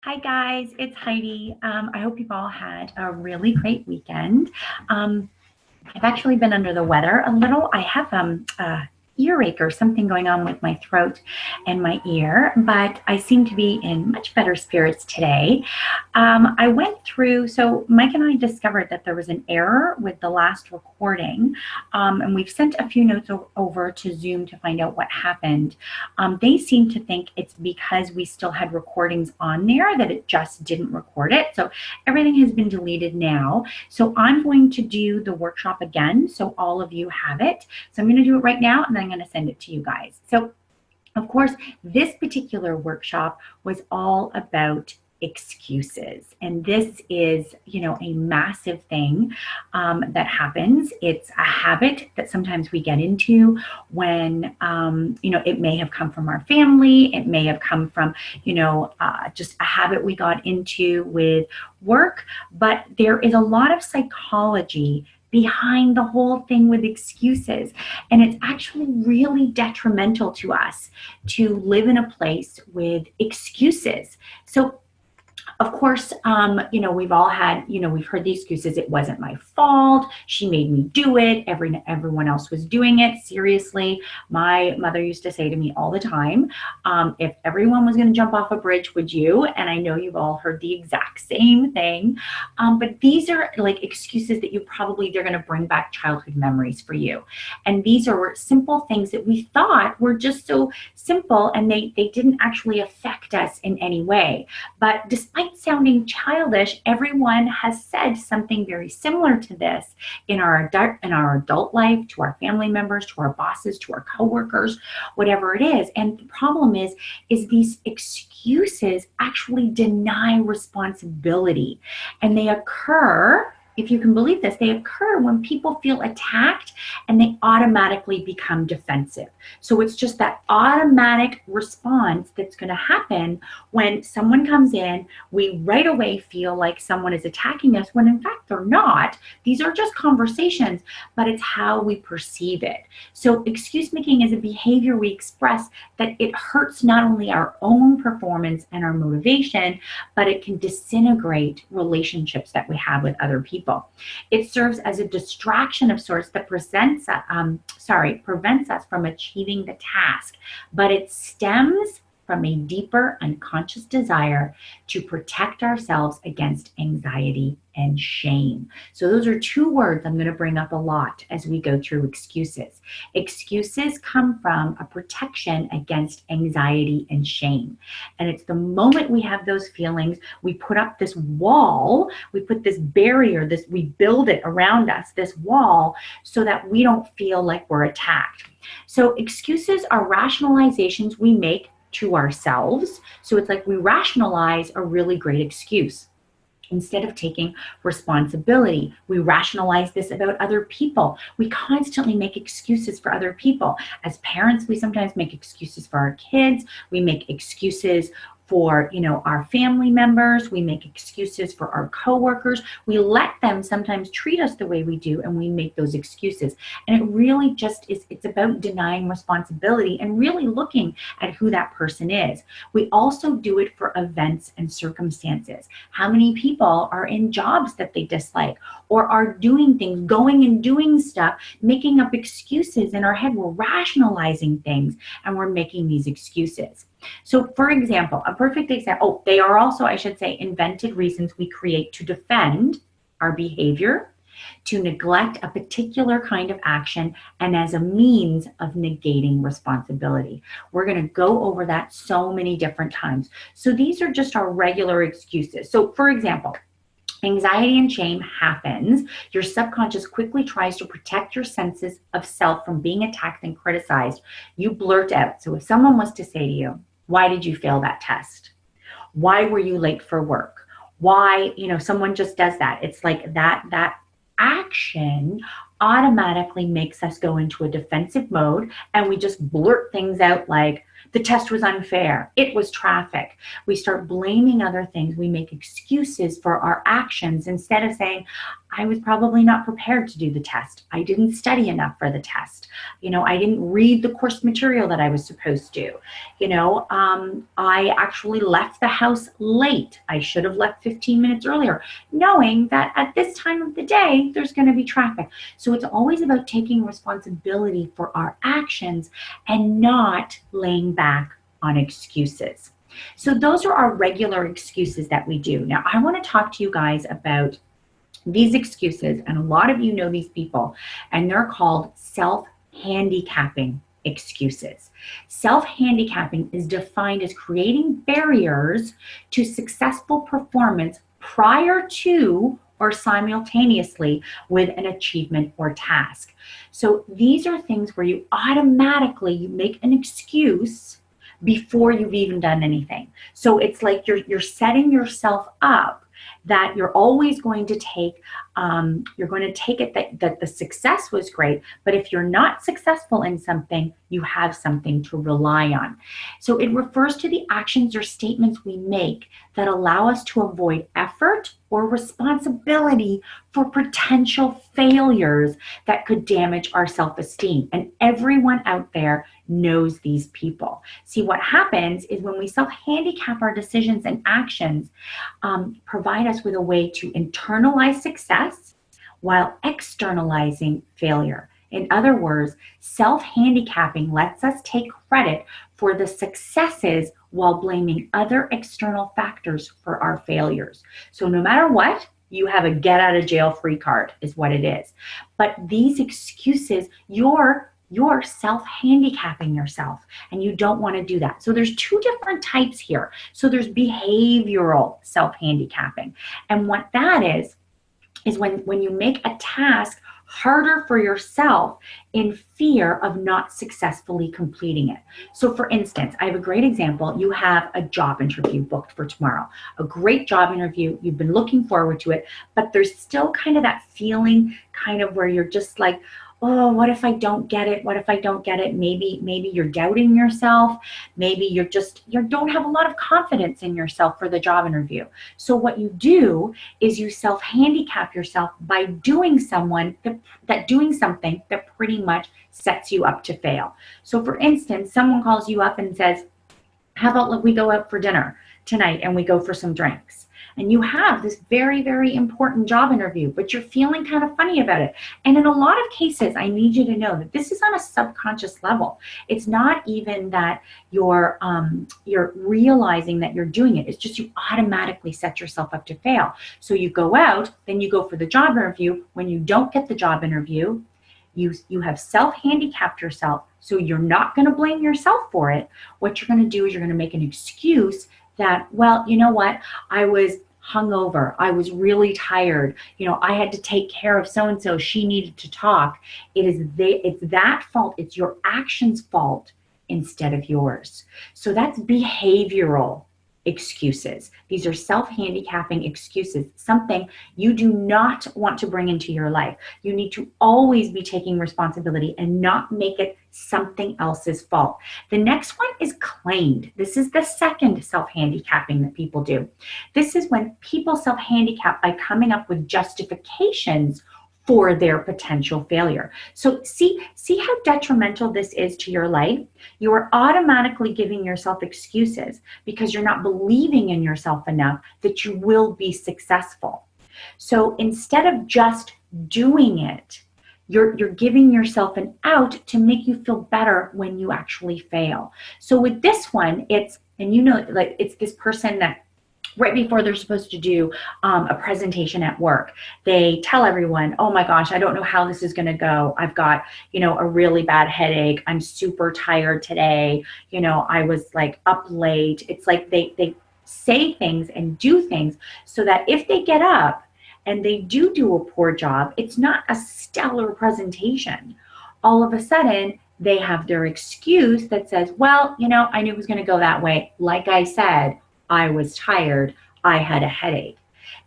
Hi guys, it's Heidi. I hope you've all had a really great weekend. I've actually been under the weather a little. I have earache or something going on with my throat and my ear, but I seem to be in much better spirits today. I went through, so Mike and I discovered that there was an error with the last recording, and we've sent a few notes over to Zoom to find out what happened. They seem to think it's because we still had recordings on there that it just didn't record it. So everything has been deleted now. So I'm going to do the workshop again so all of you have it. So I'm going to do it right now and then I'm going to send it to you guys. So of course, this particular workshop was all about excuses. And this is, a massive thing that happens. It's a habit that sometimes we get into when, it may have come from our family. It may have come from, just a habit we got into with work. But there is a lot of psychology behind the whole thing with excuses. And it's actually really detrimental to us to live in a place with excuses. So of course, we've all had, we've heard the excuses. It wasn't my fault. She made me do it. Everyone else was doing it. Seriously, my mother used to say to me all the time, if everyone was going to jump off a bridge, would you? And I know you've all heard the exact same thing. But these are like excuses that they're going to bring back childhood memories for you. And these are simple things that we thought were just so simple and they didn't actually affect us in any way. But despite sounding childish, everyone has said something very similar to this in our adult life, to our family members, to our bosses, to our coworkers, whatever it is. And the problem is these excuses actually deny responsibility. And they occur, if you can believe this, they occur when people feel attacked and they automatically become defensive. So it's just that automatic response that's going to happen when someone comes in. We right away feel like someone is attacking us when in fact they're not. These are just conversations, but it's how we perceive it. So excuse making is a behavior we express that it hurts not only our own performance and our motivation, but it can disintegrate relationships that we have with other people. It serves as a distraction of sorts that prevents us from achieving the task, but it stems from a deeper unconscious desire to protect ourselves against anxiety and shame. So those are two words I'm going to bring up a lot as we go through excuses. Excuses come from a protection against anxiety and shame. And it's the moment we have those feelings, we put up this wall, we put this barrier, we build it around us, this wall, so that we don't feel like we're attacked. So excuses are rationalizations we make to ourselves. So it's like we rationalize a really great excuse. Instead of taking responsibility, we rationalize this about other people. We constantly make excuses for other people. As parents, we sometimes make excuses for our kids. We make excuses for, our family members. We make excuses for our coworkers. We let them sometimes treat us the way we do, and we make those excuses. And it really just is, it's about denying responsibility and really looking at who that person is. We also do it for events and circumstances. How many people are in jobs that they dislike or are doing things, going and doing stuff, making up excuses in our head? We're rationalizing things and we're making these excuses. So for example, a perfect example, they are also, I should say, invented reasons we create to defend our behavior, to neglect a particular kind of action, and as a means of negating responsibility. We're going to go over that so many different times. So these are just our regular excuses. So for example, anxiety and shame happens. Your subconscious quickly tries to protect your senses of self from being attacked and criticized. You blurt out. So if someone was to say to you, why did you fail that test? Why were you late for work? Why, someone just does that. It's like that action automatically makes us go into a defensive mode, and we just blurt things out like, The test was unfair. It was traffic. We start blaming other things. We make excuses for our actions instead of saying, I was probably not prepared to do the test. I didn't study enough for the test. I didn't read the course material that I was supposed to. I actually left the house late. I should have left 15 minutes earlier, knowing that at this time of the day, there's going to be traffic. So it's always about taking responsibility for our actions and not laying back on excuses. So those are our regular excuses that we do. Now, I want to talk to you guys about these excuses, and a lot of you know these people, and they're called self-handicapping excuses. Self-handicapping is defined as creating barriers to successful performance prior to or simultaneously with an achievement or task. So these are things where you automatically make an excuse before you've even done anything. So it's like you're setting yourself up that you're always going to take, it that the success was great, but if you're not successful in something, you have something to rely on. So it refers to the actions or statements we make that allow us to avoid effort or responsibility for potential failures that could damage our self-esteem. And everyone out there knows these people. See, what happens is when we self-handicap our decisions and actions, provide us with a way to internalize success while externalizing failure. In other words, self-handicapping lets us take credit for the successes while blaming other external factors for our failures. So no matter what, you have a get out of jail free card is what it is. But these excuses, you're self-handicapping yourself, and you don't want to do that. So there's two different types here. So there's behavioral self-handicapping. And what that is when you make a task harder for yourself in fear of not successfully completing it. So for instance, I have a great example. You have a job interview booked for tomorrow, a great job interview. You've been looking forward to it, but there's still kind of that feeling kind of where you're just like, oh, what if I don't get it? What if I don't get it? Maybe you're doubting yourself. Maybe you don't have a lot of confidence in yourself for the job interview. So what you do is you self-handicap yourself by doing something that pretty much sets you up to fail. So for instance, someone calls you up and says, how about we go out for dinner tonight and we go for some drinks? And you have this very, very important job interview, but you're feeling kind of funny about it. And in a lot of cases, I need you to know that this is on a subconscious level. It's not even that you're realizing that you're doing it. It's just you automatically set yourself up to fail. So you go out, then you go for the job interview. When you don't get the job interview, you have self-handicapped yourself. So you're not going to blame yourself for it. What you're going to do is you're going to make an excuse that, well, you know what, I was hungover, I was really tired, I had to take care of so-and-so, she needed to talk. It's that fault, it's your action's fault instead of yours. So that's behavioral excuses. These are self-handicapping excuses, something you do not want to bring into your life. You need to always be taking responsibility and not make it something else's fault. The next one is claimed. This is the second self-handicapping that people do. This is when people self-handicap by coming up with justifications for their potential failure. So see how detrimental this is to your life? You are automatically giving yourself excuses because you're not believing in yourself enough that you will be successful. So instead of just doing it, you're giving yourself an out to make you feel better when you actually fail. So with this one, it's this person that right before they're supposed to do a presentation at work, they tell everyone, oh my gosh, I don't know how this is going to go. I've got, a really bad headache. I'm super tired today. I was up late. It's like they say things and do things so that if they get up and they do a poor job, it's not a stellar presentation. All of a sudden, they have their excuse that says, well, I knew it was going to go that way. Like I said, I was tired, I had a headache.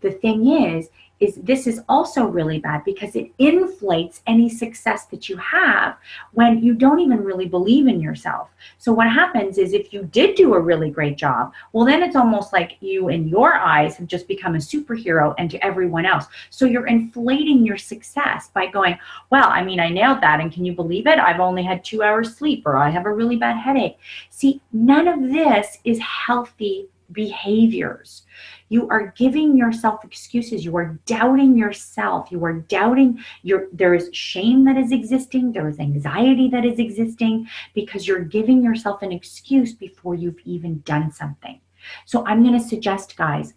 The thing is is this is also really bad because it inflates any success that you have when you don't even really believe in yourself. So what happens is if you did do a really great job, well, then it's almost like you in your eyes have just become a superhero and to everyone else. So you're inflating your success by going, well, I mean, I nailed that. And can you believe it? I've only had 2 hours sleep, or I have a really bad headache. See, none of this is healthy behaviors. You are giving yourself excuses. You are doubting yourself. You are doubting there is shame that is existing. There is anxiety that is existing because you're giving yourself an excuse before you've even done something. So I'm going to suggest, guys,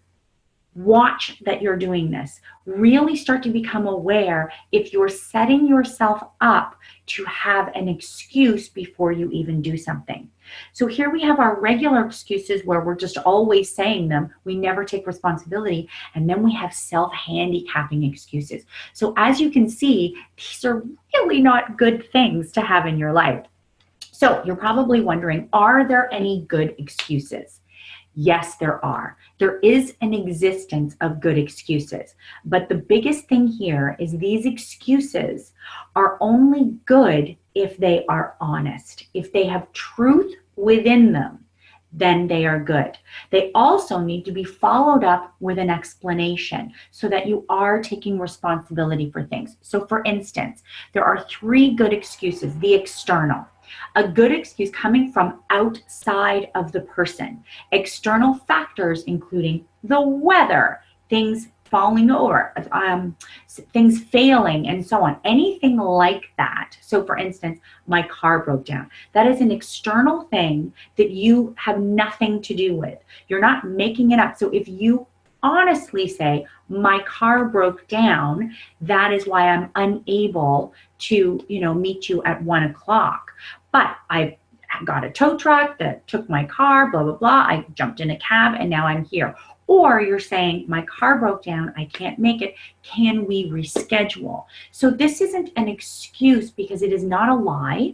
watch that you're doing this. Really start to become aware if you're setting yourself up to have an excuse before you even do something. So here we have our regular excuses where we're just always saying them. We never take responsibility. And then we have self-handicapping excuses. So as you can see, these are really not good things to have in your life. So you're probably wondering, are there any good excuses? Yes, there are. There is an existence of good excuses. But the biggest thing here is these excuses are only good if they are honest. If they have truth within them, then they are good. They also need to be followed up with an explanation so that you are taking responsibility for things. So for instance, there are 3 good excuses. The external. A good excuse coming from outside of the person. External factors including the weather, things falling over, things failing, and so on. Anything like that. So for instance, my car broke down. That is an external thing that you have nothing to do with. You're not making it up. So if you honestly say, my car broke down, that is why I'm unable to, meet you at 1 o'clock. But I got a tow truck that took my car, blah, blah, blah. I jumped in a cab and now I'm here. Or you're saying, my car broke down, I can't make it. Can we reschedule? So this isn't an excuse because it is not a lie.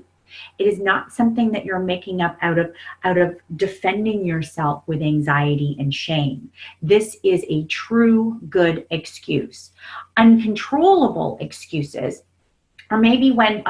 It is not something that you're making up out of defending yourself with anxiety and shame. This is a true good excuse. Uncontrollable excuses or maybe when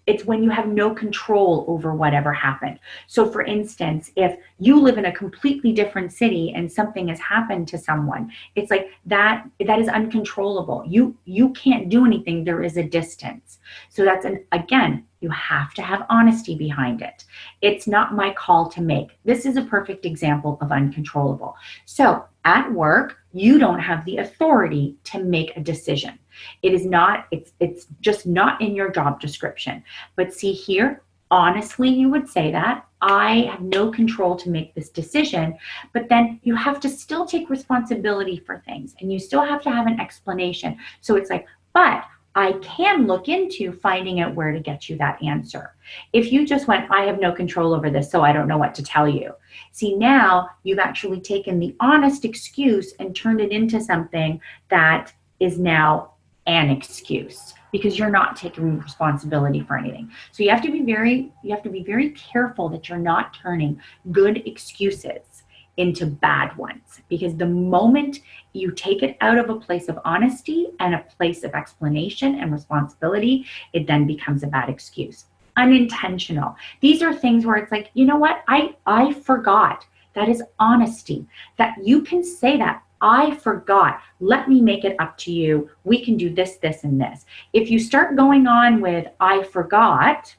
it's when you have no control over whatever happened. So for instance, if you live in a completely different city and something has happened to someone, it's like that is uncontrollable. You can't do anything. There is a distance. So that's again, you have to have honesty behind it. It's not my call to make. This is a perfect example of uncontrollable. So at work, you don't have the authority to make a decision. It is not, it's just not in your job description. But see here, honestly, you would say that I have no control to make this decision, but then you have to still take responsibility for things and you still have to have an explanation. So it's like, but I can look into finding out where to get you that answer. If you just went, I have no control over this, so I don't know what to tell you. See, now you've actually taken the honest excuse and turned it into something that is now an excuse because you're not taking responsibility for anything. So you have to be very careful that you're not turning good excuses into bad ones, because the moment you take it out of a place of honesty and a place of explanation and responsibility, it then becomes a bad excuse. Unintentional. These are things where it's like, you know what? I forgot. That is honesty. That you can say that. I forgot. Let me make it up to you. We can do this, this, and this. If you start going on with, I forgot,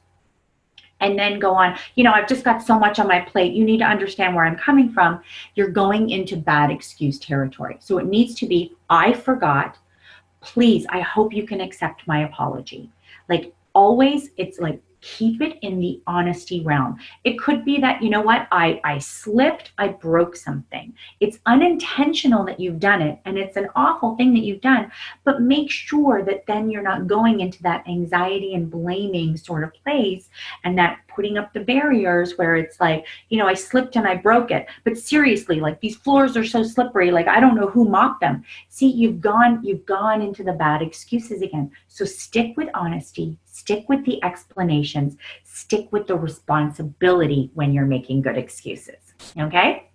and then go on, I've just got so much on my plate. You need to understand where I'm coming from. You're going into bad excuse territory. So it needs to be, I forgot. Please, I hope you can accept my apology. Like always, it's like, keep it in the honesty realm. It could be that, you know what, I slipped, I broke something. It's unintentional that you've done it, and it's an awful thing that you've done, but make sure that then you're not going into that anxiety and blaming sort of place, and that putting up the barriers where it's like, I slipped and I broke it. But seriously, like these floors are so slippery, like I don't know who mopped them. See, you've gone into the bad excuses again. So stick with honesty, stick with the explanations, stick with the responsibility when you're making good excuses. Okay?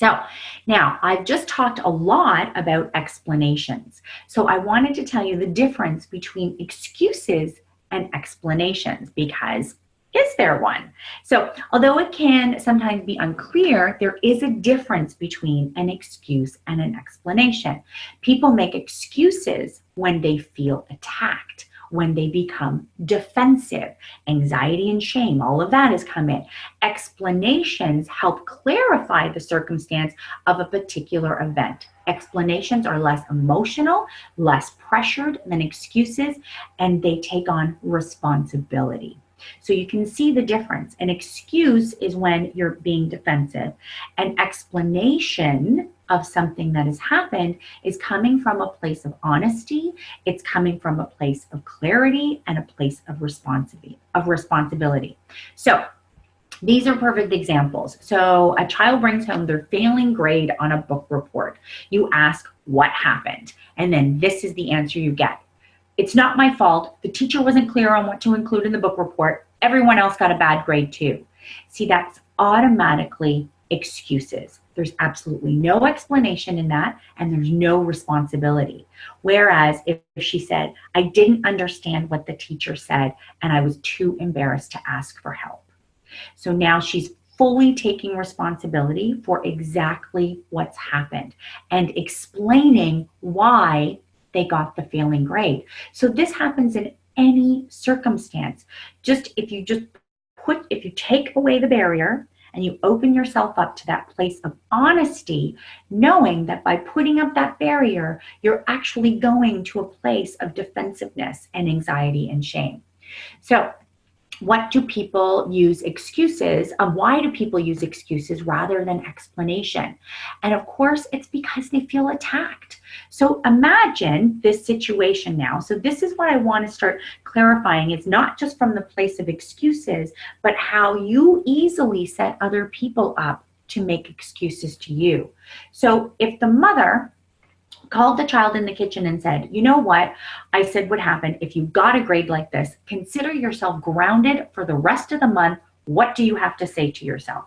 So now I've just talked a lot about explanations. So I wanted to tell you the difference between excuses and explanations, because is there one? So although it can sometimes be unclear, there is a difference between an excuse and an explanation. People make excuses when they feel attacked, when they become defensive, anxiety and shame, all of that has come in. Explanations help clarify the circumstance of a particular event. Explanations are less emotional, less pressured than excuses, and they take on responsibility. So you can see the difference. An excuse is when you're being defensive. An explanation of something that has happened is coming from a place of honesty. It's coming from a place of clarity and a place of responsibility. So these are perfect examples. So a child brings home their failing grade on a book report. You ask, what happened? And then this is the answer you get. It's not my fault. The teacher wasn't clear on what to include in the book report. Everyone else got a bad grade too. See, that's automatically excuses. There's absolutely no explanation in that, and there's no responsibility. Whereas if she said, I didn't understand what the teacher said, and I was too embarrassed to ask for help. So now she's fully taking responsibility for exactly what's happened and explaining why they got the failing grade. So this happens in any circumstance. If you take away the barrier and you open yourself up to that place of honesty, knowing that by putting up that barrier, you're actually going to a place of defensiveness and anxiety and shame. So what do people use excuses? Why do people use excuses rather than explanation? And of course, it's because they feel attacked. So imagine this situation now. So this is what I want to start clarifying. It's not just from the place of excuses, but how you easily set other people up to make excuses to you. So if the mother called the child in the kitchen and said, you know what? I said what happened. If you got a grade like this, consider yourself grounded for the rest of the month. What do you have to say to yourself?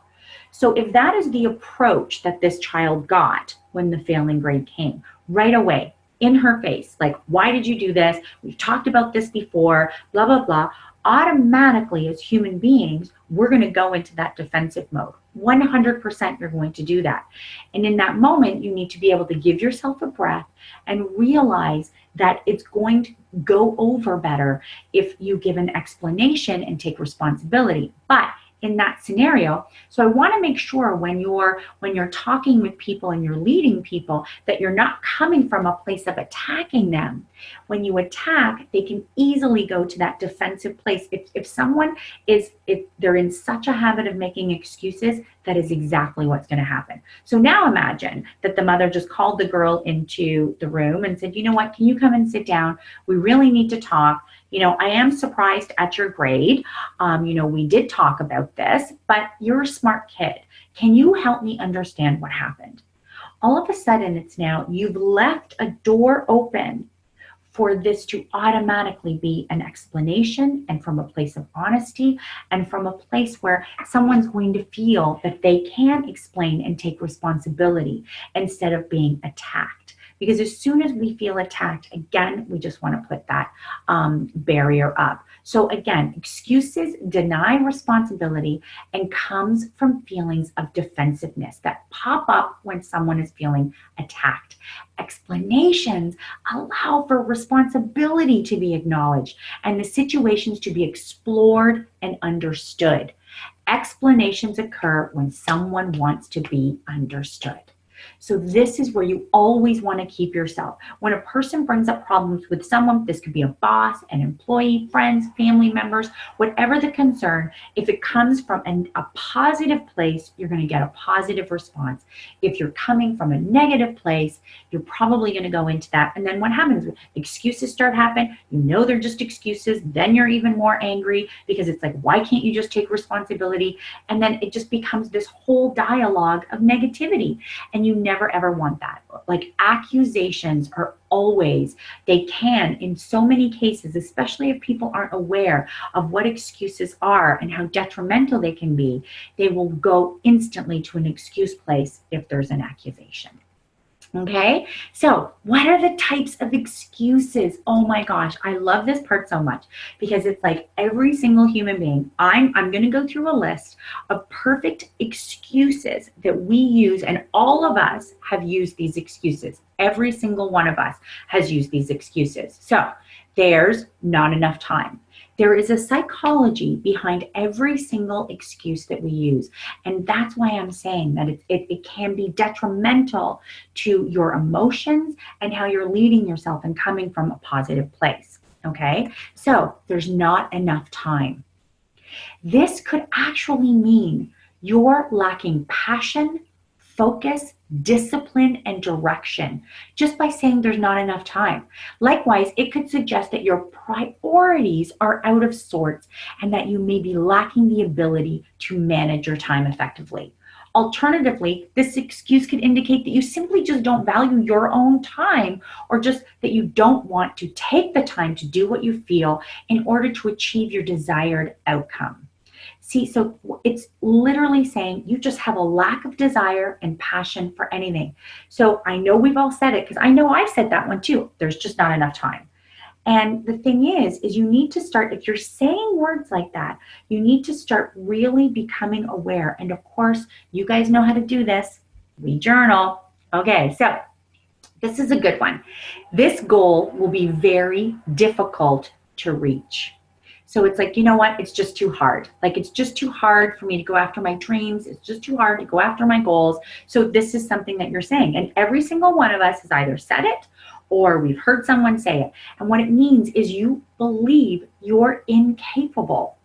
So if that is the approach that this child got when the failing grade came, right away, in her face, like, why did you do this? We've talked about this before, blah, blah, blah. Automatically, as human beings, we're going to go into that defensive mode. 100% you're going to do that. And in that moment, you need to be able to give yourself a breath and realize that it's going to go over better if you give an explanation and take responsibility. But in that scenario, so I want to make sure when you're talking with people and you're leading people that you're not coming from a place of attacking them. When you attack, they can easily go to that defensive place. If someone if they're in such a habit of making excuses, that is exactly what's going to happen. So now imagine that the mother just called the girl into the room and said, you know what, can you come and sit down? We really need to talk. You know, I am surprised at your grade. We did talk about this, but you're a smart kid. Can you help me understand what happened? All of a sudden, it's now you've left a door open for this to automatically be an explanation, and from a place of honesty and from a place where someone's going to feel that they can explain and take responsibility instead of being attacked. Because as soon as we feel attacked, again, we just want to put that barrier up. So again, excuses deny responsibility and comes from feelings of defensiveness that pop up when someone is feeling attacked. Explanations allow for responsibility to be acknowledged and the situations to be explored and understood. Explanations occur when someone wants to be understood. So this is where you always want to keep yourself. When a person brings up problems with someone, this could be a boss, an employee, friends, family members, whatever the concern, if it comes from a positive place, you're going to get a positive response. If you're coming from a negative place, you're probably going to go into that. And then what happens? Excuses start happening. You know they're just excuses. Then you're even more angry because it's like, why can't you just take responsibility? And then it just becomes this whole dialogue of negativity. And you you never ever want that. Like accusations are always, they can, in so many cases, especially if people aren't aware of what excuses are and how detrimental they can be, they will go instantly to an excuse place if there's an accusation. Okay, so what are the types of excuses? Oh my gosh, I love this part so much because it's like every single human being, I'm going to go through a list of perfect excuses that we use, and all of us have used these excuses. Every single one of us has used these excuses. So there's not enough time. There is a psychology behind every single excuse that we use. And that's why I'm saying that it can be detrimental to your emotions and how you're leading yourself and coming from a positive place. Okay, so there's not enough time. This could actually mean you're lacking passion, focus, discipline, and direction just by saying there's not enough time. Likewise, it could suggest that your priorities are out of sorts and that you may be lacking the ability to manage your time effectively. Alternatively, this excuse could indicate that you simply just don't value your own time, or just that you don't want to take the time to do what you feel in order to achieve your desired outcome. See, so it's literally saying you just have a lack of desire and passion for anything. So I know we've all said it, because I know I've said that one too. There's just not enough time. And the thing is you need to start, if you're saying words like that, you need to start really becoming aware. And of course, you guys know how to do this. We journal. Okay, so this is a good one. This goal will be very difficult to reach. So it's like, you know what? It's just too hard. Like, it's just too hard for me to go after my dreams. It's just too hard to go after my goals. So this is something that you're saying. And every single one of us has either said it or we've heard someone say it. And what it means is you believe you're incapable.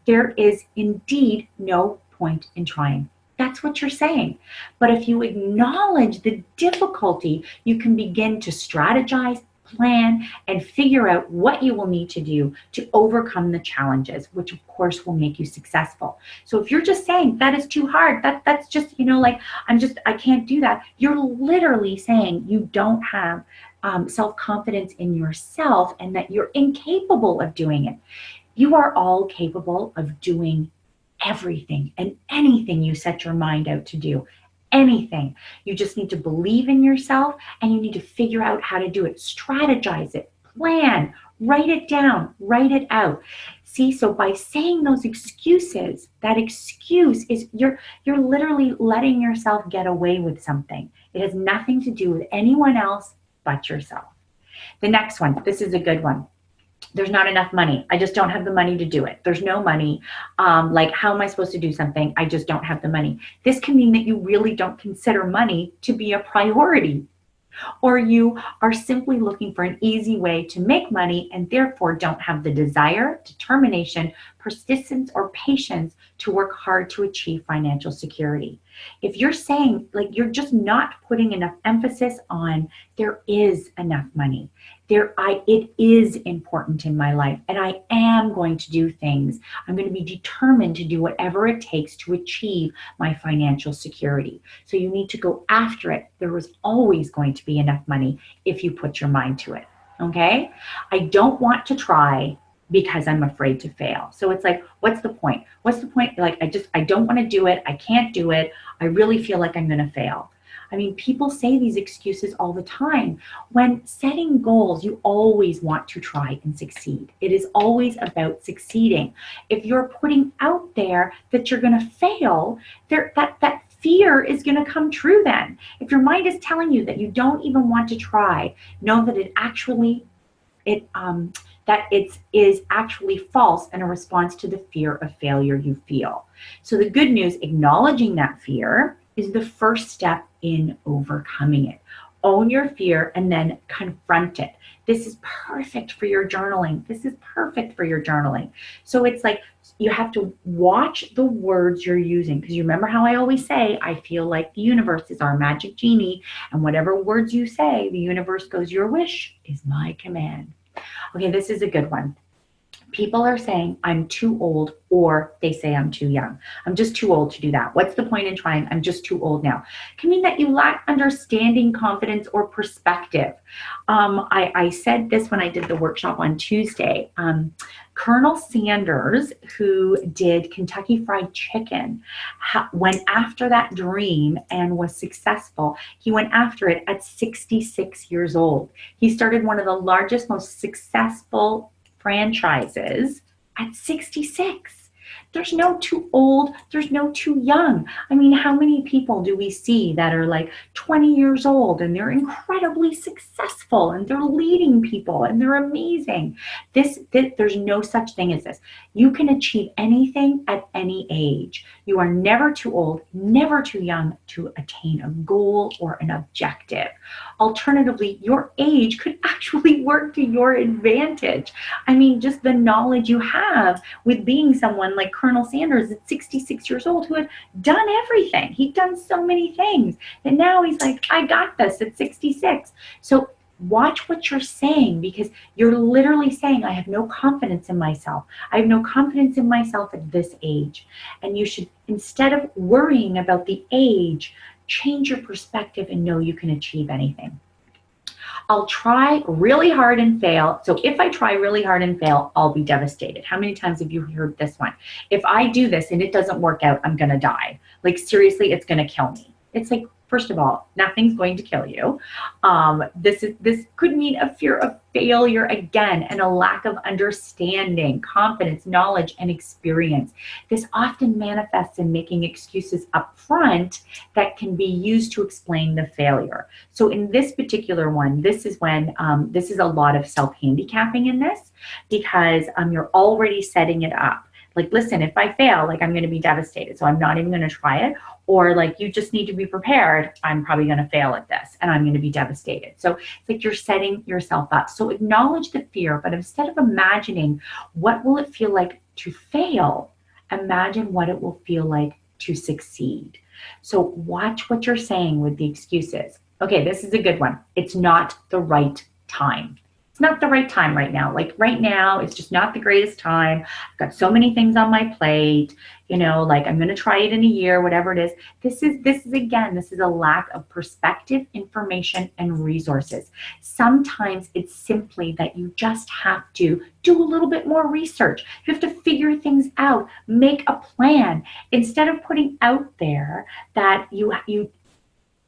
There is indeed no point in trying. That's what you're saying. But if you acknowledge the difficulty, you can begin to strategize, plan, and figure out what you will need to do to overcome the challenges, which of course will make you successful. So if you're just saying that is too hard, that's just, like, I can't do that. You're literally saying you don't have self-confidence in yourself and that you're incapable of doing it. You are all capable of doing everything and anything you set your mind out to do. Anything. You just need to believe in yourself, and you need to figure out how to do it. Strategize it, plan, write it down, write it out. See, so by saying those excuses, that excuse is you're literally letting yourself get away with something. It has nothing to do with anyone else but yourself. The next one, this is a good one. There's not enough money. I just don't have the money to do it. There's no money. Like, how am I supposed to do something? I just don't have the money. This can mean that you really don't consider money to be a priority, or you are simply looking for an easy way to make money and therefore don't have the desire, determination, persistence, or patience to work hard to achieve financial security. If you're saying, like, you're just not putting enough emphasis on there is enough money, it is important in my life, and I am going to do things. I'm going to be determined to do whatever it takes to achieve my financial security. So you need to go after it. There is always going to be enough money if you put your mind to it. Okay? I don't want to try because I'm afraid to fail. So it's like, what's the point? What's the point? Like, I don't want to do it. I can't do it. I really feel like I'm going to fail. I mean, people say these excuses all the time. When setting goals, you always want to try and succeed. It is always about succeeding. If you're putting out there that you're going to fail, that fear is going to come true then. If your mind is telling you that you don't even want to try, know that it is actually false and a response to the fear of failure you feel. So the good news, acknowledging that fear is the first step in overcoming it. Own your fear and then confront it. This is perfect for your journaling. This is perfect for your journaling. So it's like you have to watch the words you're using, because you remember how I always say, I feel like the universe is our magic genie, and whatever words you say, the universe goes, your wish is my command. Okay, this is a good one. People are saying, I'm too old, or they say I'm too young. I'm just too old to do that. What's the point in trying? I'm just too old now. Can mean that you lack understanding, confidence, or perspective. I said this when I did the workshop on Tuesday. Colonel Sanders, who did Kentucky Fried Chicken, went after that dream and was successful. He went after it at 66 years old. He started one of the largest, most successful franchises at 66. There's no too old, there's no too young. I mean, how many people do we see that are like 20 years old and they're incredibly successful and they're leading people and they're amazing? There's no such thing as this. You can achieve anything at any age. You are never too old, never too young to attain a goal or an objective. Alternatively, your age could actually work to your advantage. I mean, just the knowledge you have with being someone like Colonel Sanders at 66 years old who had done everything. He'd done so many things. And now he's like, I got this at 66. So watch what you're saying, because you're literally saying, I have no confidence in myself. I have no confidence in myself at this age. And you should, instead of worrying about the age, change your perspective and know you can achieve anything. I'll try really hard and fail. So if I try really hard and fail, I'll be devastated. How many times have you heard this one? If I do this and it doesn't work out, I'm going to die. Like, seriously, it's going to kill me. It's like, first of all, nothing's going to kill you. This could mean a fear of failure again, and a lack of understanding, confidence, knowledge, and experience. This often manifests in making excuses up front that can be used to explain the failure. So in this particular one, this is when this is a lot of self-handicapping in this, because you're already setting it up. Like, listen, if I fail, like, I'm going to be devastated, so I'm not even going to try it. Or like, you just need to be prepared. I'm probably going to fail at this and I'm going to be devastated. So it's like you're setting yourself up. So acknowledge the fear, but instead of imagining what will it feel like to fail, imagine what it will feel like to succeed. So watch what you're saying with the excuses. Okay, this is a good one. It's not the right time. It's not the right time right now. Like, right now, it's just not the greatest time. I've got so many things on my plate, you know, like, I'm going to try it in a year, whatever it is. This is a lack of perspective, information, and resources. Sometimes it's simply that you just have to do a little bit more research. You have to figure things out, make a plan. Instead of putting out there that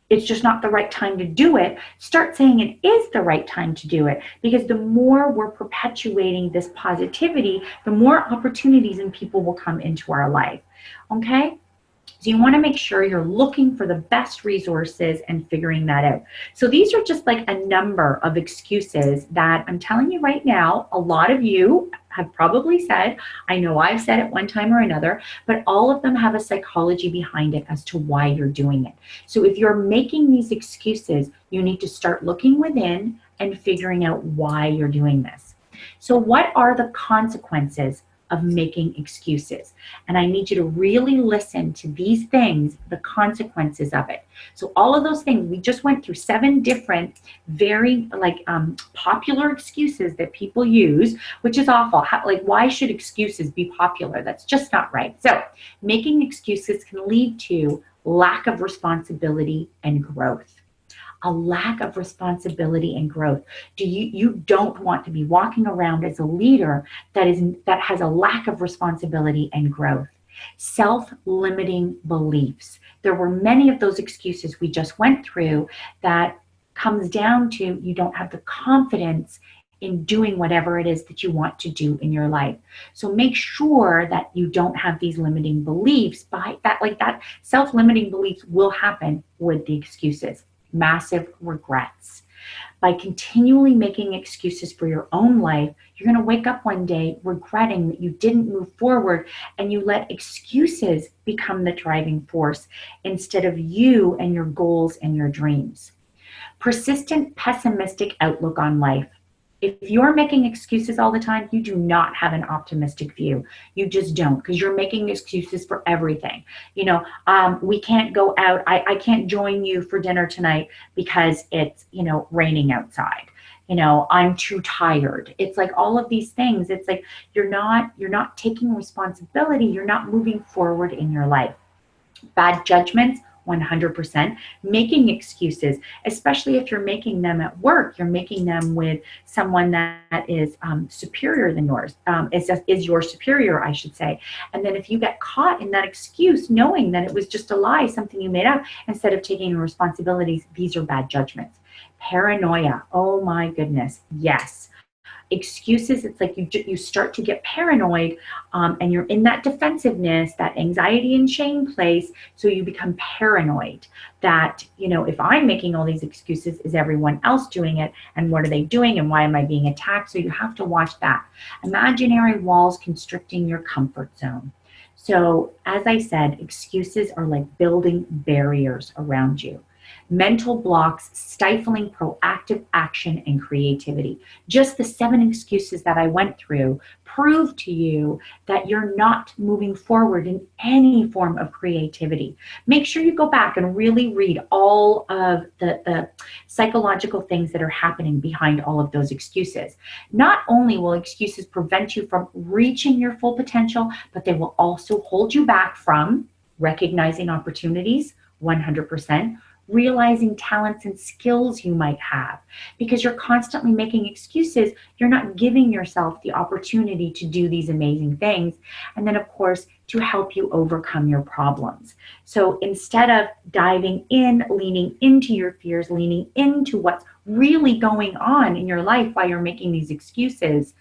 it's just not the right time to do it, start saying it is the right time to do it. Because the more we're perpetuating this positivity, the more opportunities and people will come into our life. Okay? So you want to make sure you're looking for the best resources and figuring that out. So these are just like a number of excuses that I'm telling you right now, a lot of you have probably said. I know I've said it one time or another, but all of them have a psychology behind it as to why you're doing it. So if you're making these excuses, you need to start looking within and figuring out why you're doing this. So what are the consequences of making excuses? And I need you to really listen to these things, the consequences of it. So all of those things, we just went through 7 different, very popular excuses that people use, which is awful. Why should excuses be popular? That's just not right. So making excuses can lead to lack of responsibility and growth. A lack of responsibility and growth. You don't want to be walking around as a leader that has a lack of responsibility and growth. Self-limiting beliefs. There were many of those excuses we just went through that comes down to you don't have the confidence in doing whatever it is that you want to do in your life. So make sure that you don't have these limiting beliefs. That self-limiting beliefs will happen with the excuses. Massive regrets. By continually making excuses for your own life, you're going to wake up one day regretting that you didn't move forward, and you let excuses become the driving force instead of you and your goals and your dreams. Persistent pessimistic outlook on life. If you're making excuses all the time, you do not have an optimistic view. You just don't, because you're making excuses for everything. You know, we can't go out. I can't join you for dinner tonight because it's, raining outside. I'm too tired. It's like all of these things. It's like you're not taking responsibility. You're not moving forward in your life. Bad judgments, 100%. Making excuses, especially if you're making them at work, you're making them with someone that is superior than yours, is your superior, I should say. And then if you get caught in that excuse, knowing that it was just a lie, something you made up, instead of taking responsibilities, these are bad judgments. Paranoia, oh my goodness, yes. Excuses, it's like you start to get paranoid, and you're in that defensiveness, that anxiety and shame place. So you become paranoid that, if I'm making all these excuses, is everyone else doing it? And what are they doing? And why am I being attacked? So you have to watch that. Imaginary walls constricting your comfort zone. So as I said, excuses are like building barriers around you. Mental blocks stifling proactive action and creativity. Just the 7 excuses that I went through prove to you that you're not moving forward in any form of creativity. Make sure you go back and really read all of the psychological things that are happening behind all of those excuses. Not only will excuses prevent you from reaching your full potential, but they will also hold you back from recognizing opportunities, 100%, realizing talents and skills you might have. Because you're constantly making excuses, you're not giving yourself the opportunity to do these amazing things. And then, of course, to help you overcome your problems. So instead of diving in, leaning into your fears, leaning into what's really going on in your life while you're making these excuses,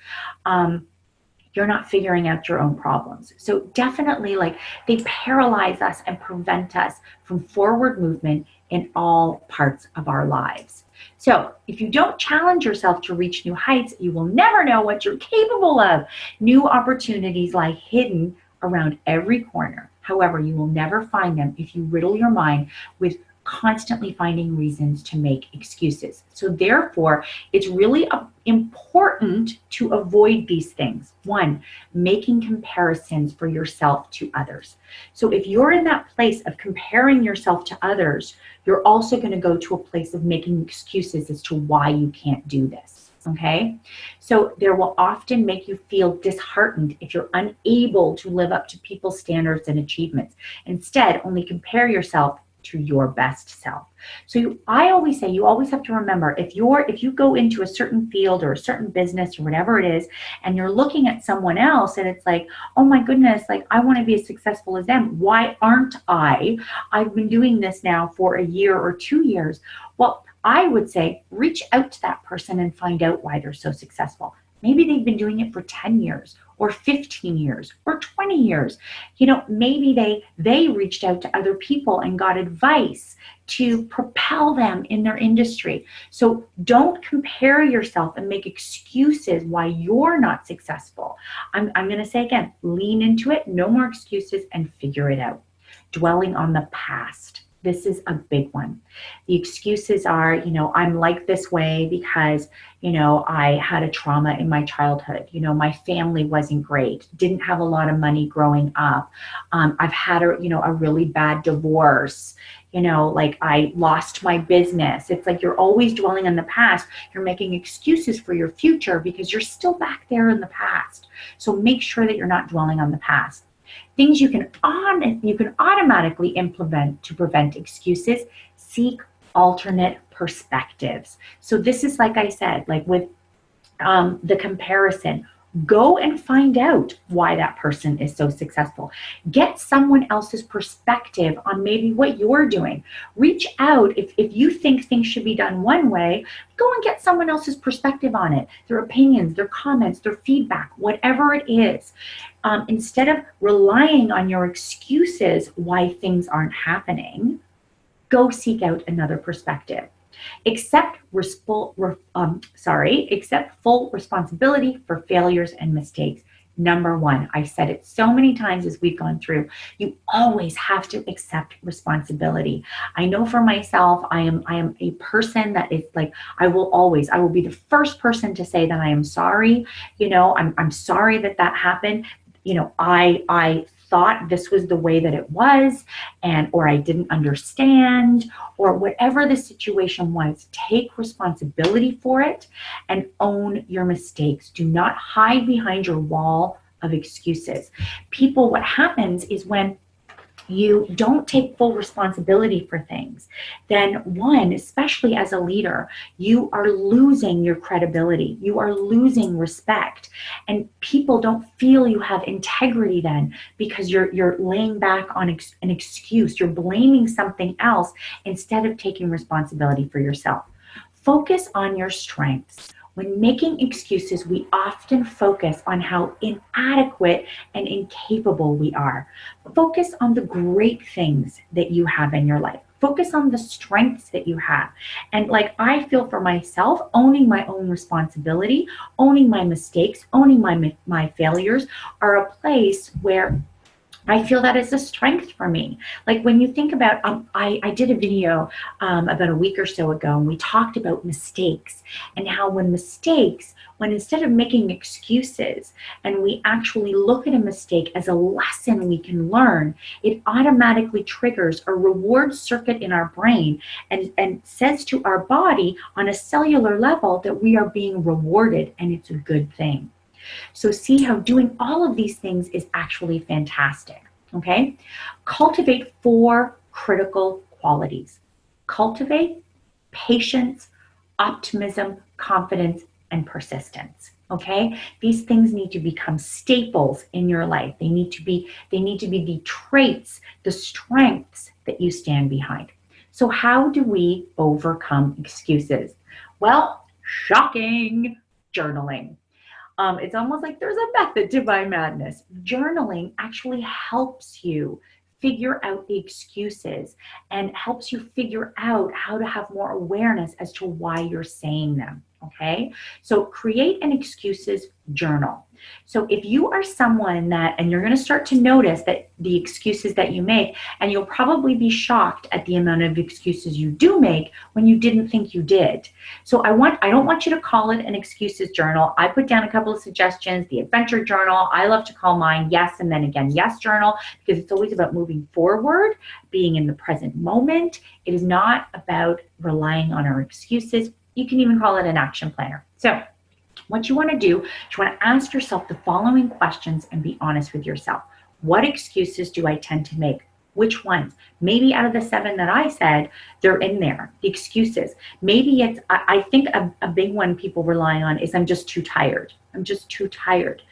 you're not figuring out your own problems. So definitely, like, they paralyze us and prevent us from forward movement in all parts of our lives. So if you don't challenge yourself to reach new heights, you will never know what you're capable of. New opportunities lie hidden around every corner. However, you will never find them if you riddle your mind with constantly finding reasons to make excuses. So therefore, it's really important to avoid these things. 1, making comparisons for yourself to others. So if you're in that place of comparing yourself to others, you're also going to go to a place of making excuses as to why you can't do this. Okay? So there will often make you feel disheartened if you're unable to live up to people's standards and achievements. Instead, only compare yourself to your best self. So I always say, you always have to remember, if you go into a certain field or a certain business or whatever it is, and you're looking at someone else and it's like, oh my goodness, like, I want to be as successful as them. Why aren't I? I've been doing this now for a year or 2 years. Well, I would say, reach out to that person and find out why they're so successful. Maybe they've been doing it for 10 years or 15 years or 20 years. Maybe they reached out to other people and got advice to propel them in their industry. So don't compare yourself and make excuses why you're not successful. I'm going to say again, lean into it, no more excuses, and figure it out. Dwelling on the past. This is a big one. The excuses are, I'm like this way because, I had a trauma in my childhood. My family wasn't great, didn't have a lot of money growing up. I've had a really bad divorce. Like, I lost my business. It's like you're always dwelling on the past. You're making excuses for your future because you're still back there in the past. So make sure that you're not dwelling on the past. Things you can automatically implement to prevent excuses: seek alternate perspectives. So this is, like I said, like with the comparison. Go and find out why that person is so successful. Get someone else's perspective on maybe what you're doing. Reach out. If you think things should be done one way, go and get someone else's perspective on it, their opinions, their comments, their feedback, whatever it is. Instead of relying on your excuses why things aren't happening, go seek out another perspective. Accept full responsibility for failures and mistakes. Number 1, I said it so many times as we've gone through, you always have to accept responsibility. I know for myself, I am a person that is like, I will be the first person to say that I am sorry. I'm sorry that happened. I thought this was the way that it was, or I didn't understand, or whatever the situation was. Take responsibility for it and own your mistakes. Do not hide behind your wall of excuses. People, what happens is when you don't take full responsibility for things, then one, especially as a leader, you are losing your credibility. You are losing respect. And people don't feel you have integrity then, because you're laying back on an excuse. You're blaming something else instead of taking responsibility for yourself. Focus on your strengths. When making excuses, we often focus on how inadequate and incapable we are. Focus on the great things that you have in your life. Focus on the strengths that you have. And like I feel for myself, owning my own responsibility, owning my mistakes, owning my failures are a place where I feel that is a strength for me. Like when you think about, I did a video about a week or so ago, and we talked about mistakes and how when instead of making excuses and we actually look at a mistake as a lesson we can learn, it automatically triggers a reward circuit in our brain and says to our body on a cellular level that we are being rewarded and it's a good thing. So see how doing all of these things is actually fantastic, okay? Cultivate 4 critical qualities. Cultivate patience, optimism, confidence, and persistence, okay? These things need to become staples in your life. They need to be the traits, the strengths that you stand behind. So how do we overcome excuses? Well, shocking, journaling. It's almost like there's a method to my madness. Journaling actually helps you figure out the excuses and helps you figure out how to have more awareness as to why you're saying them, okay? So create an excuses journal. So if you are someone that, and you're going to start to notice that the excuses that you make, and you'll probably be shocked at the amount of excuses you do make when you didn't think you did. So I don't want you to call it an excuses journal. I put down a couple of suggestions, the adventure journal. I love to call mine yes and then again yes journal, because it's always about moving forward, being in the present moment. It is not about relying on our excuses. You can even call it an action planner. So what you want to do is you want to ask yourself the following questions and be honest with yourself. What excuses do I tend to make? Which ones? Maybe out of the 7 that I said, they're in there, the excuses. Maybe it's, I think a big one people rely on is I'm just too tired. I'm just too tired.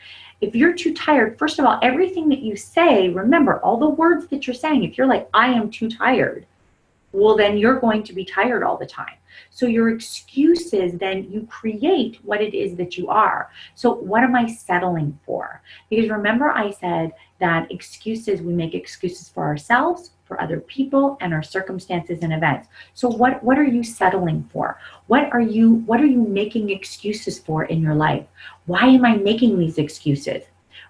If you're too tired, first of all, everything that you say, remember all the words that you're saying, if you're like, I am too tired, well, then you're going to be tired all the time. So your excuses, then you create what it is that you are. So what am I settling for? Because remember I said that excuses, we make excuses for ourselves, for other people, and our circumstances and events. So what are you settling for? What are you making excuses for in your life? Why am I making these excuses?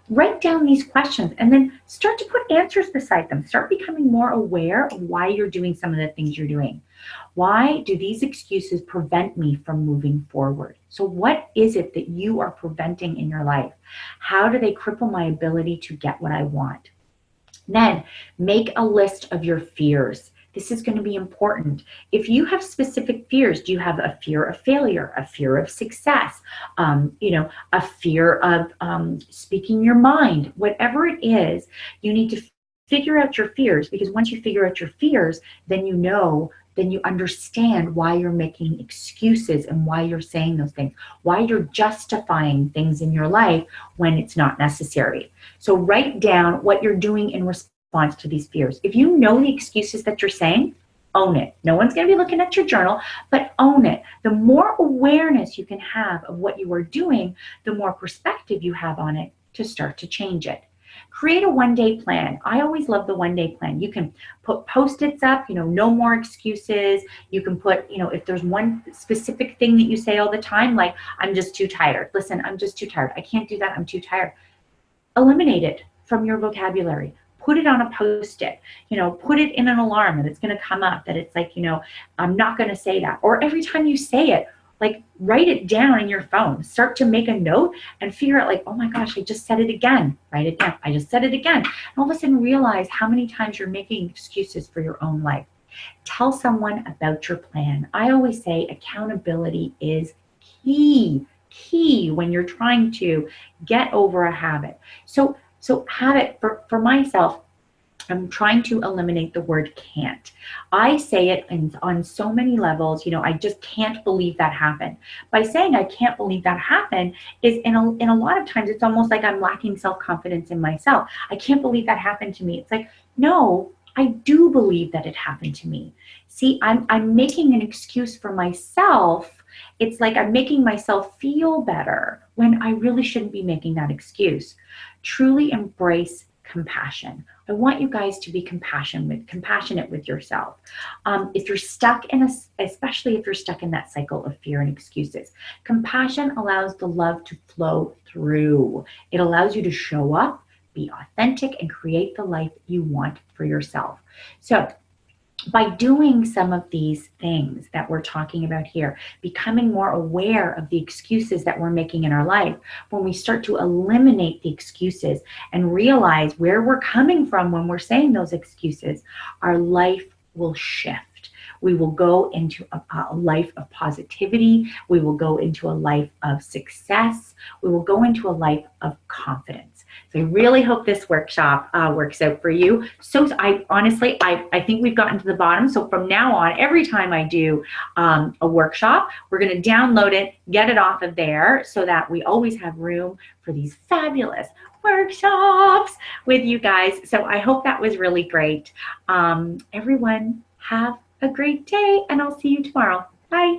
Write down these questions and then start to put answers beside them. Start becoming more aware of why you're doing some of the things you're doing. Why do these excuses prevent me from moving forward? So what is it that you are preventing in your life? How do they cripple my ability to get what I want? Then make a list of your fears. This is going to be important. If you have specific fears, do you have a fear of failure, a fear of success, a fear of speaking your mind? Whatever it is, you need to figure out your fears, because once you figure out your fears, then you understand why you're making excuses and why you're saying those things, why you're justifying things in your life when it's not necessary. So write down what you're doing in response to these fears. If you know the excuses that you're saying, own it. No one's going to be looking at your journal, but own it. The more awareness you can have of what you are doing, the more perspective you have on it to start to change it. Create a one-day plan. I always love the one-day plan. You can put Post-its up, no more excuses. You can put, if there's one specific thing that you say all the time, like, I'm just too tired. Listen, I'm just too tired. I can't do that. I'm too tired. Eliminate it from your vocabulary. Put it on a Post-it, put it in an alarm that it's going to come up, that it's like, I'm not going to say that. Or every time you say it, Like, write it down in your phone. Start to make a note and figure out, like, oh my gosh, I just said it again. Write it down. I just said it again. And all of a sudden realize how many times you're making excuses for your own life. Tell someone about your plan. I always say accountability is key when you're trying to get over a habit. So habit for myself, I'm trying to eliminate the word can't. I say it on so many levels, I just can't believe that happened. By saying I can't believe that happened is in a lot of times, it's almost like I'm lacking self-confidence in myself. I can't believe that happened to me. It's like, no, I do believe that it happened to me. See, I'm making an excuse for myself. It's like I'm making myself feel better when I really shouldn't be making that excuse. Truly embrace compassion. I want you guys to be compassionate with yourself. If you're stuck especially if you're stuck in that cycle of fear and excuses, compassion allows the love to flow through. It allows you to show up, be authentic, and create the life you want for yourself. So by doing some of these things that we're talking about here, becoming more aware of the excuses that we're making in our life, when we start to eliminate the excuses and realize where we're coming from when we're saying those excuses, our life will shift. We will go into a life of positivity. We will go into a life of success. We will go into a life of confidence. So I really hope this workshop works out for you. So I honestly think we've gotten to the bottom. So from now on, every time I do a workshop, we're going to download it, get it off of there so that we always have room for these fabulous workshops with you guys. So I hope that was really great. Everyone have a great day, and I'll see you tomorrow. Bye.